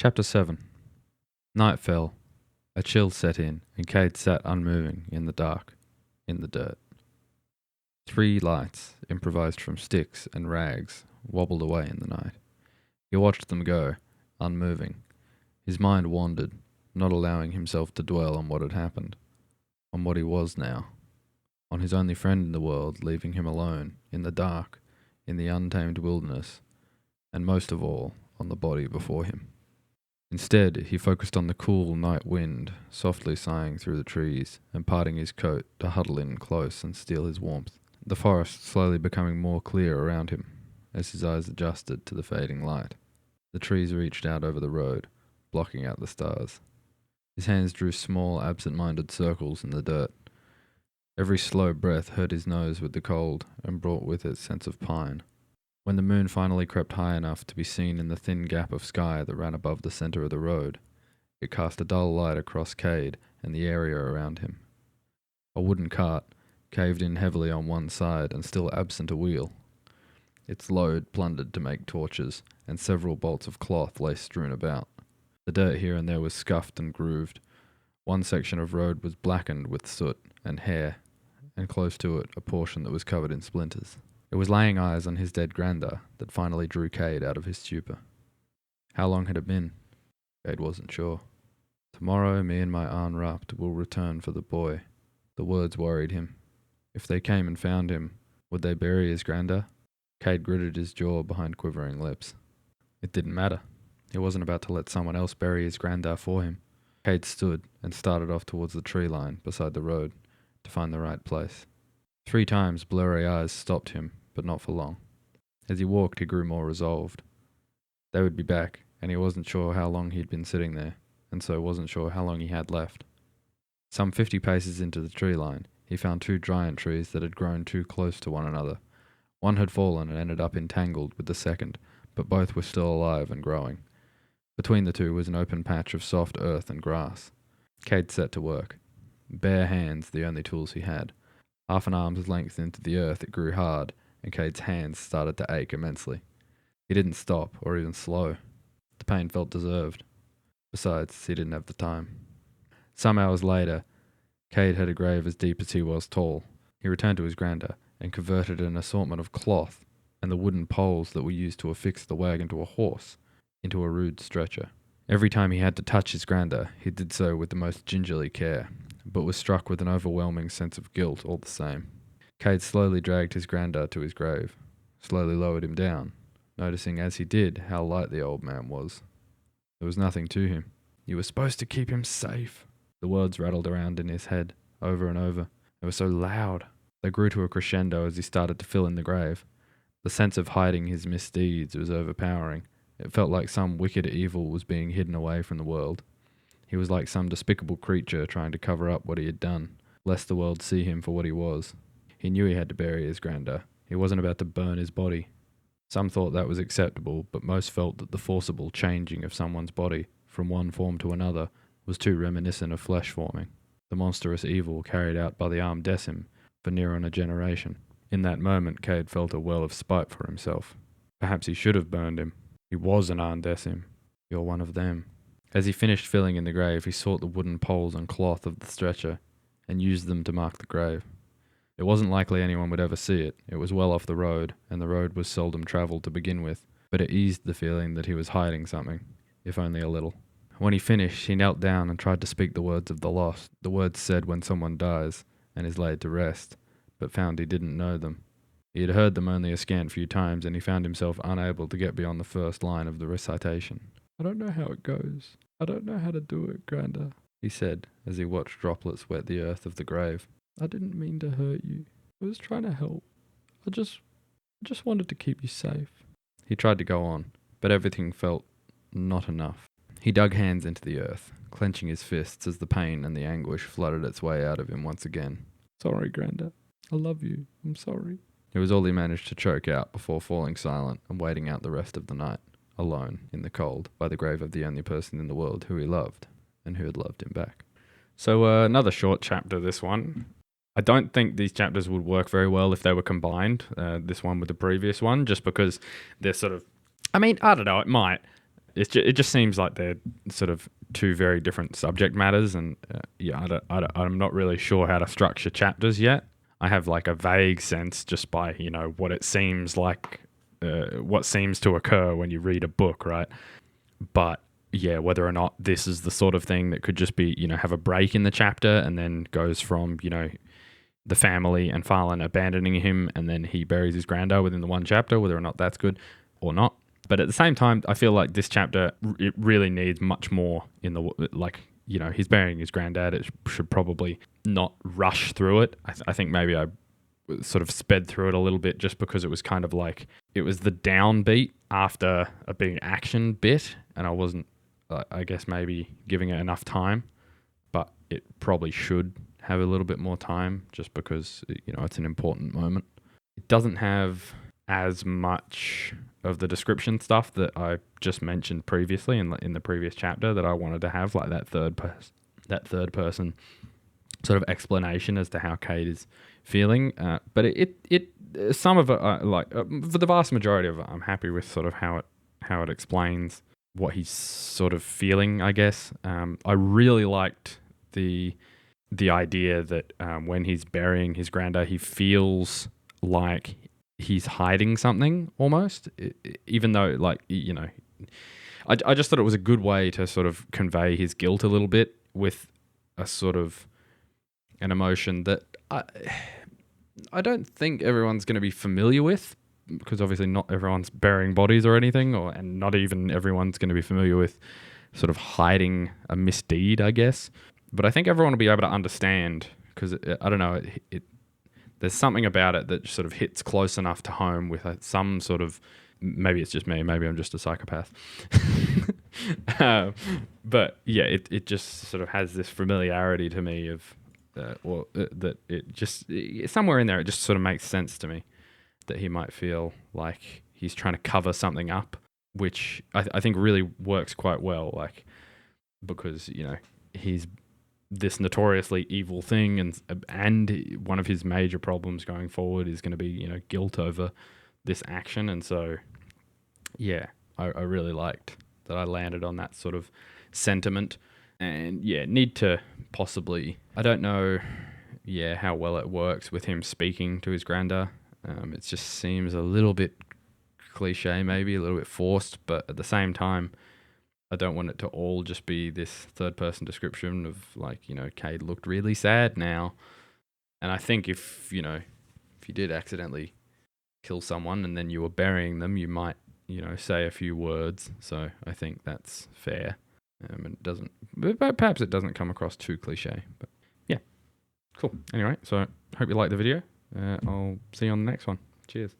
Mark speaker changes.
Speaker 1: Chapter 7. Night fell. A chill set in, and Cade sat unmoving in the dark, in the dirt. 3 lights, improvised from sticks and rags, wobbled away in the night. He watched them go, unmoving. His mind wandered, not allowing himself to dwell on what had happened, on what he was now, on his only friend in the world leaving him alone, in the dark, in the untamed wilderness, and most of all, on the body before him. Instead, he focused on the cool night wind, softly sighing through the trees, and parting his coat to huddle in close and steal his warmth. The forest slowly becoming more clear around him, as his eyes adjusted to the fading light. The trees reached out over the road, blocking out the stars. His hands drew small, absent-minded circles in the dirt. Every slow breath hurt his nose with the cold, and brought with it sense of pine. When the moon finally crept high enough to be seen in the thin gap of sky that ran above the centre of the road, it cast a dull light across Cade and the area around him. A wooden cart, caved in heavily on one side and still absent a wheel. Its load plundered to make torches, and several bolts of cloth lay strewn about. The dirt here and there was scuffed and grooved. One section of road was blackened with soot and hair, and close to it a portion that was covered in splinters. It was laying eyes on his dead granda that finally drew Cade out of his stupor. How long had it been? Cade wasn't sure. Tomorrow me and my Aunt Rapt will return for the boy. The words worried him. If they came and found him, would they bury his granda? Cade gritted his jaw behind quivering lips. It didn't matter. He wasn't about to let someone else bury his granda for him. Cade stood and started off towards the tree line beside the road to find the right place. 3 times blurry eyes stopped him, but not for long. As he walked, he grew more resolved. They would be back, and he wasn't sure how long he'd been sitting there, and so wasn't sure how long he had left. Some 50 paces into the tree line, he found 2 giant trees that had grown too close to one another. One had fallen and ended up entangled with the second, but both were still alive and growing. Between the 2 was an open patch of soft earth and grass. Cade set to work. Bare hands, the only tools he had. Half an arm's length into the earth it grew hard, and Cade's hands started to ache immensely. He didn't stop, or even slow. The pain felt deserved. Besides, he didn't have the time. Some hours later, Cade had a grave as deep as he was tall. He returned to his granda, and converted an assortment of cloth, and the wooden poles that were used to affix the wagon to a horse, into a rude stretcher. Every time he had to touch his granda, he did so with the most gingerly care, but was struck with an overwhelming sense of guilt all the same. Cade slowly dragged his granda to his grave, slowly lowered him down, noticing as he did how light the old man was. There was nothing to him. "You were supposed to keep him safe." The words rattled around in his head, over and over. They were so loud. They grew to a crescendo as he started to fill in the grave. The sense of hiding his misdeeds was overpowering. It felt like some wicked evil was being hidden away from the world. He was like some despicable creature trying to cover up what he had done, lest the world see him for what he was. He knew he had to bury his granda. He wasn't about to burn his body. Some thought that was acceptable, but most felt that the forcible changing of someone's body from one form to another was too reminiscent of flesh forming, the monstrous evil carried out by the armed Decim for near on a generation. In that moment, Cade felt a well of spite for himself. Perhaps he should have burned him. He was an armed Decim. You're one of them. As he finished filling in the grave, he sought the wooden poles and cloth of the stretcher, and used them to mark the grave. It wasn't likely anyone would ever see it. It was well off the road, and the road was seldom travelled to begin with, but it eased the feeling that he was hiding something, if only a little. When he finished, he knelt down and tried to speak the words of the lost, the words said when someone dies and is laid to rest, but found he didn't know them. He had heard them only a scant few times, and he found himself unable to get beyond the first line of the recitation. "I don't know how it goes. I don't know how to do it, granda," he said, as he watched droplets wet the earth of the grave. "I didn't mean to hurt you. I was trying to help. I just wanted to keep you safe." He tried to go on, but everything felt not enough. He dug hands into the earth, clenching his fists as the pain and the anguish flooded its way out of him once again. "Sorry, granda. I love you. I'm sorry." It was all he managed to choke out before falling silent and waiting out the rest of the night, alone, in the cold, by the grave of the only person in the world who he loved, and who had loved him back. So another short chapter, this one. I don't think these chapters would work very well if they were combined, this one with the previous one, just because they're sort of... I mean, I don't know, it might. it just seems like they're sort of two very different subject matters, and I'm not really sure how to structure chapters yet. I have like a vague sense just by what it seems like, what seems to occur when you read a book, right? But yeah, whether or not this is the sort of thing that could just be have a break in the chapter and then goes from the family and Farlan abandoning him, and then he buries his granddad within the one chapter, whether or not that's good or not. But at the same time, I feel like this chapter, it really needs much more in the, he's burying his granddad. It should probably not rush through it. I think maybe I sort of sped through it a little bit just because it was kind of like, it was the downbeat after a big action bit, and I wasn't, I guess, maybe giving it enough time, but it probably should have a little bit more time just because, it's an important moment. It doesn't have as much of the description stuff that I just mentioned previously in the previous chapter that I wanted to have, like that third person sort of explanation as to how Cade is feeling. But it some of it, for the vast majority of it, I'm happy with sort of how it explains what he's sort of feeling, I guess. I really liked the idea that when he's burying his granddad, he feels like he's hiding something almost, even though, I just thought it was a good way to sort of convey his guilt a little bit with a sort of an emotion that I don't think everyone's going to be familiar with, because obviously not everyone's burying bodies or anything, and not even everyone's going to be familiar with sort of hiding a misdeed, I guess. But I think everyone will be able to understand, because I don't know, there's something about it that sort of hits close enough to home with some sort of, maybe it's just me, maybe I'm just a psychopath. But yeah, it just sort of has this familiarity to me of, that it just, somewhere in there, it just sort of makes sense to me that he might feel like he's trying to cover something up, which I think really works quite well, because, he's this notoriously evil thing, and one of his major problems going forward is going to be guilt over this action. And so yeah, I really liked that I landed on that sort of sentiment. And yeah, need to possibly, I don't know how well it works with him speaking to his granddad. It just seems a little bit cliche, maybe a little bit forced, but at the same time, I don't want it to all just be this third person description of Cade looked really sad now. And I think if you did accidentally kill someone and then you were burying them, you might, say a few words. So I think that's fair. And it doesn't, but perhaps it doesn't come across too cliche, but yeah, cool. Anyway, so hope you liked the video. I'll see you on the next one. Cheers.